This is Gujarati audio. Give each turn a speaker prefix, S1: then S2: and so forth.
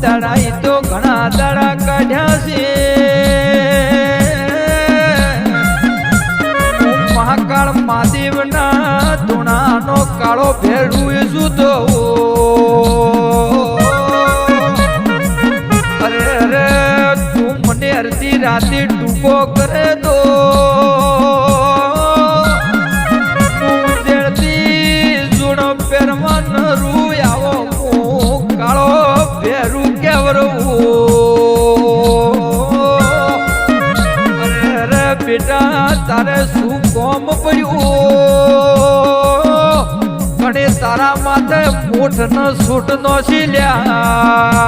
S1: દાડા તો ઘણા દાડા કાઢ્યા છે મહાકાળ મહાદેવના ધૂણાનો કાળો ભેરું સુધો અરે અરે તું મને અડધી રાતે ટૂંકો કરે દો બેટા તારે શું કોમ પડ્યું ઘણે તારા માથે મોઠ ન સૂટ નો શીલ્યા